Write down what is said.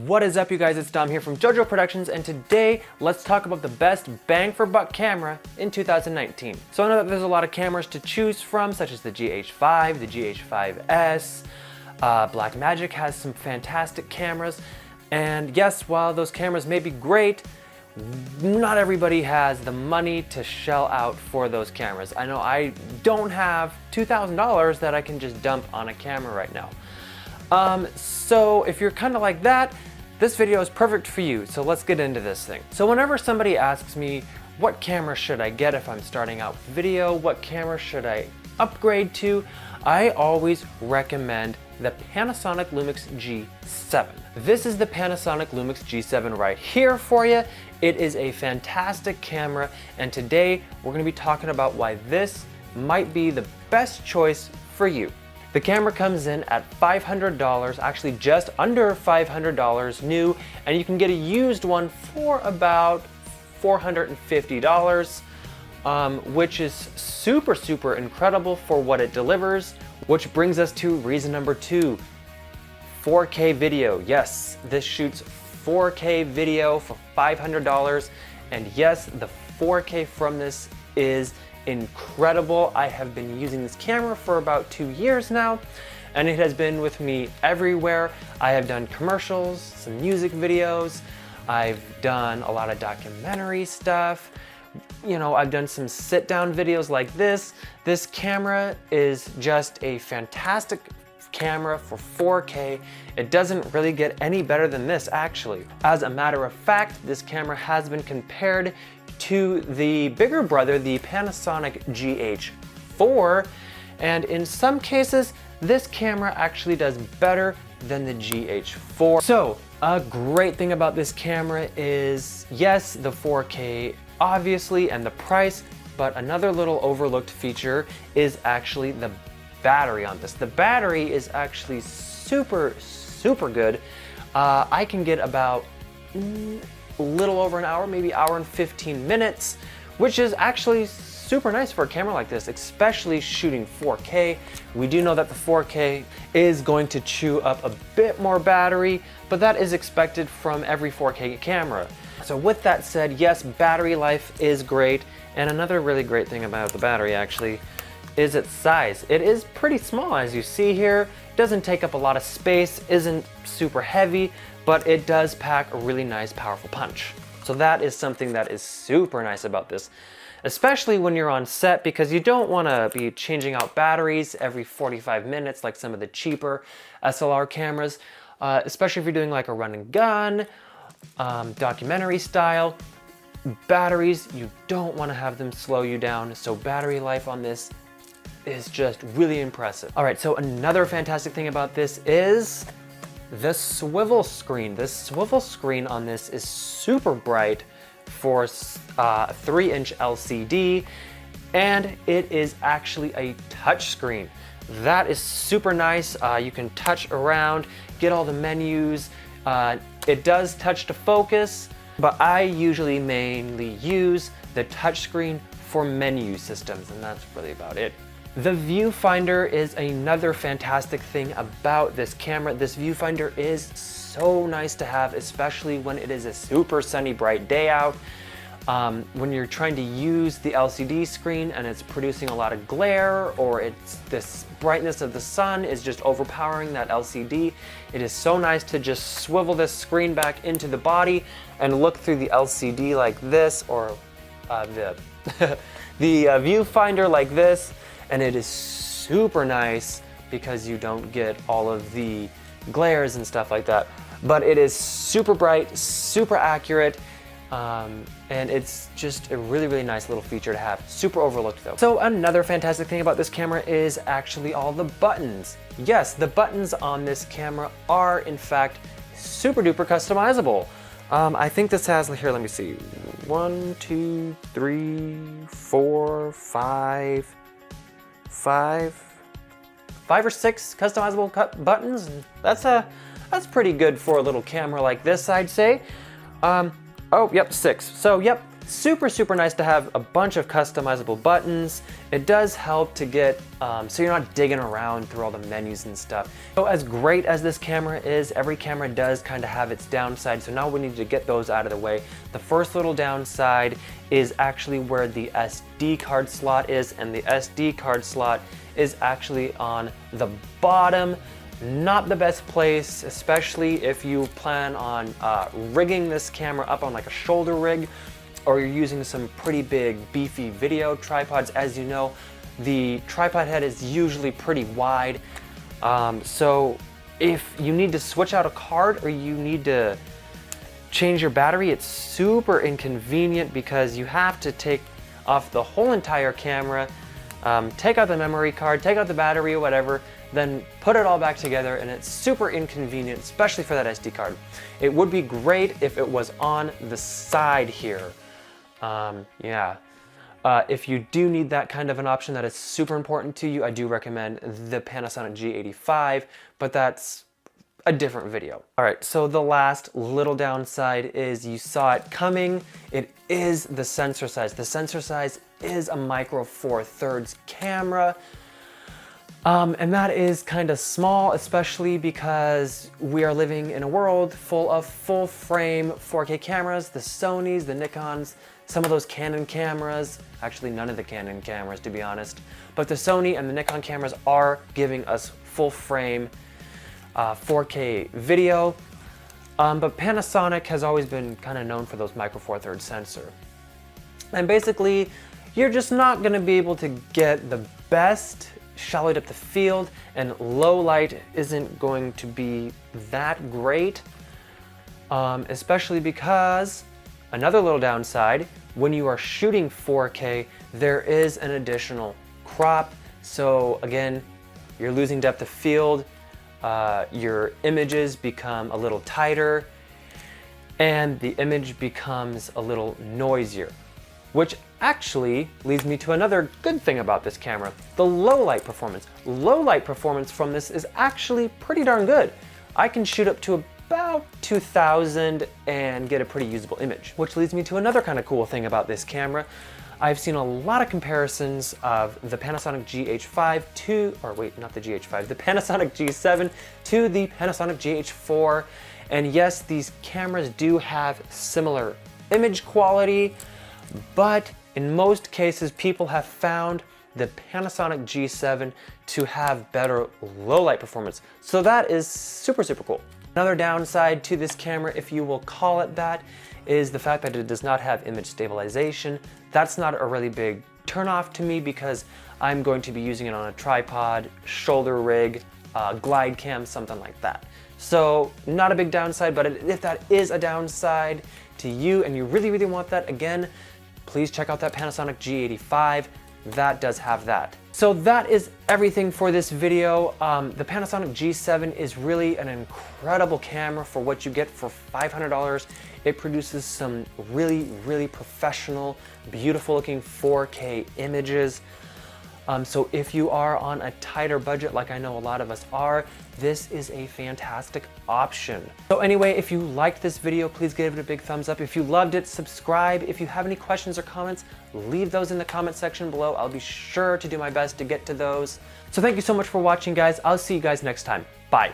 What is up, you guys? It's Dom here from JoJo Productions, and today let's talk about the best bang for buck camera in 2019. So I know that there's a lot of cameras to choose from, such as the GH5, the GH5S. Blackmagic has some fantastic cameras, and yes, while those cameras may be great, not everybody has the money to shell out for those cameras. I know I don't have $2,000 that I can just dump on a camera right now. So if you're kind of like that, this video is perfect for you. So let's get into this thing. So whenever somebody asks me, what camera should I get if I'm starting out with video? What camera should I upgrade to? I always recommend the Panasonic Lumix G7. This is the Panasonic Lumix G7 right here for you. It is a fantastic camera, and today we're going to be talking about why this might be the best choice for you. The camera comes in at $500, actually just under $500 new, and you can get a used one for about $450, which is super incredible for what it delivers. Which brings us to reason number 2, 4K video. Yes, this shoots 4K video for $500, and yes, the 4K from this is incredible. I have been using this camera for about 2 years now, and it has been with me everywhere. I have done commercials, some music videos, I've done a lot of documentary stuff. You know, I've done some sit-down videos like this. This camera is just a fantastic camera for 4K. It doesn't really get any better than this, actually. As a matter of fact, this camera has been compared to the bigger brother, the Panasonic GH4, and in some cases, this camera actually does better than the GH4. So, a great thing about this camera is, yes, the 4K, obviously, and the price, but another little overlooked feature is actually the battery on this. The battery is actually super good. I can get about a little over an hour, maybe hour and 15 minutes, which is actually super nice for a camera like this, especially shooting 4K. We do know that the 4K is going to chew up a bit more battery, but that is expected from every 4K camera. So with that said, yes, battery life is great, and another really great thing about the battery actually is its size. It is pretty small, as you see here. Doesn't take up a lot of space, isn't super heavy, but it does pack a really nice, powerful punch. So that is something that is super nice about this, especially when you're on set, because you don't want to be changing out batteries every 45 minutes like some of the cheaper SLR cameras, especially if you're doing like a run and gun, documentary style. Batteries, you don't want to have them slow you down, so battery life on this is just really impressive. All right, so another fantastic thing about this is the swivel screen. This swivel screen on this is super bright for a 3-inch LCD, and it is actually a touch screen. That is super nice. You can touch around, get all the menus. It does touch to focus, but I usually mainly use the touch screen for menu systems, and that's really about it. The viewfinder is another fantastic thing about this camera. This viewfinder is so nice to have, especially when it is a super sunny, bright day out. When you're trying to use the LCD screen and it's producing a lot of glare, or it's this brightness of the sun is just overpowering that LCD, it is so nice to just swivel this screen back into the body and look through the LCD like this, or the viewfinder like this, and it is super nice because you don't get all of the glares and stuff like that. But it is super bright, super accurate, and it's just a really nice little feature to have. Super overlooked though. So another fantastic thing about this camera is actually all the buttons. Yes, the buttons on this camera are in fact super duper customizable. I think this has, here, let me see, 1, 2, 3, 4, 5 or 6 customizable buttons. That's pretty good for a little camera like this, I'd say. Oh, yep, 6. So, yep, super nice to have a bunch of customizable buttons. It does help to get, so you're not digging around through all the menus and stuff. So as great as this camera is, every camera does kind of have its downside, so now we need to get those out of the way. The first little downside is actually where the SD card slot is, and the SD card slot is actually on the bottom. Not the best place, especially if you plan on rigging this camera up on like a shoulder rig, or you're using some pretty big beefy video tripods. As you know, the tripod head is usually pretty wide. So if you need to switch out a card or you need to change your battery, it's super inconvenient because you have to take off the whole entire camera, take out the memory card, take out the battery or whatever, then put it all back together, and it's super inconvenient, especially for that SD card. It would be great if it was on the side here. If you do need that kind of an option that is super important to you, I do recommend the Panasonic G85, but that's a different video. All right, so the last little downside is you saw it coming. It is the sensor size. The sensor size is a micro four thirds camera. And that is kind of small, especially because we are living in a world full of full frame 4K cameras, the Sonys, the Nikons, some of those Canon cameras, actually none of the Canon cameras to be honest, but the Sony and the Nikon cameras are giving us full frame 4K video. But Panasonic has always been kind of known for those micro four thirds sensor. And basically, you're just not gonna be able to get the best shallow depth of field, and low light isn't going to be that great, especially because another little downside, when you are shooting 4K, there is an additional crop. So again, you're losing depth of field, your images become a little tighter, and the image becomes a little noisier, which actually leads me to another good thing about this camera, the low light performance. Low light performance from this is actually pretty darn good. I can shoot up to about 2000 and get a pretty usable image, which leads me to another kind of cool thing about this camera. I've seen a lot of comparisons of the Panasonic GH5 to, or wait, not the GH5, the Panasonic G7 to the Panasonic GH4. And yes, these cameras do have similar image quality, but in most cases, people have found the Panasonic G7 to have better low light performance. So that is super cool. Another downside to this camera, if you will call it that, is the fact that it does not have image stabilization. That's not a really big turnoff to me because I'm going to be using it on a tripod, shoulder rig, glide cam, something like that. So not a big downside, but if that is a downside to you and you really want that, again, please check out that Panasonic G85. That does have that. So that is everything for this video. The Panasonic G7 is really an incredible camera for what you get for $500. It produces some really professional, beautiful looking 4K images. So if you are on a tighter budget, like I know a lot of us are, this is a fantastic option. So anyway, if you liked this video, please give it a big thumbs up. If you loved it, subscribe. If you have any questions or comments, leave those in the comment section below. I'll be sure to do my best to get to those. So thank you so much for watching, guys. I'll see you guys next time. Bye.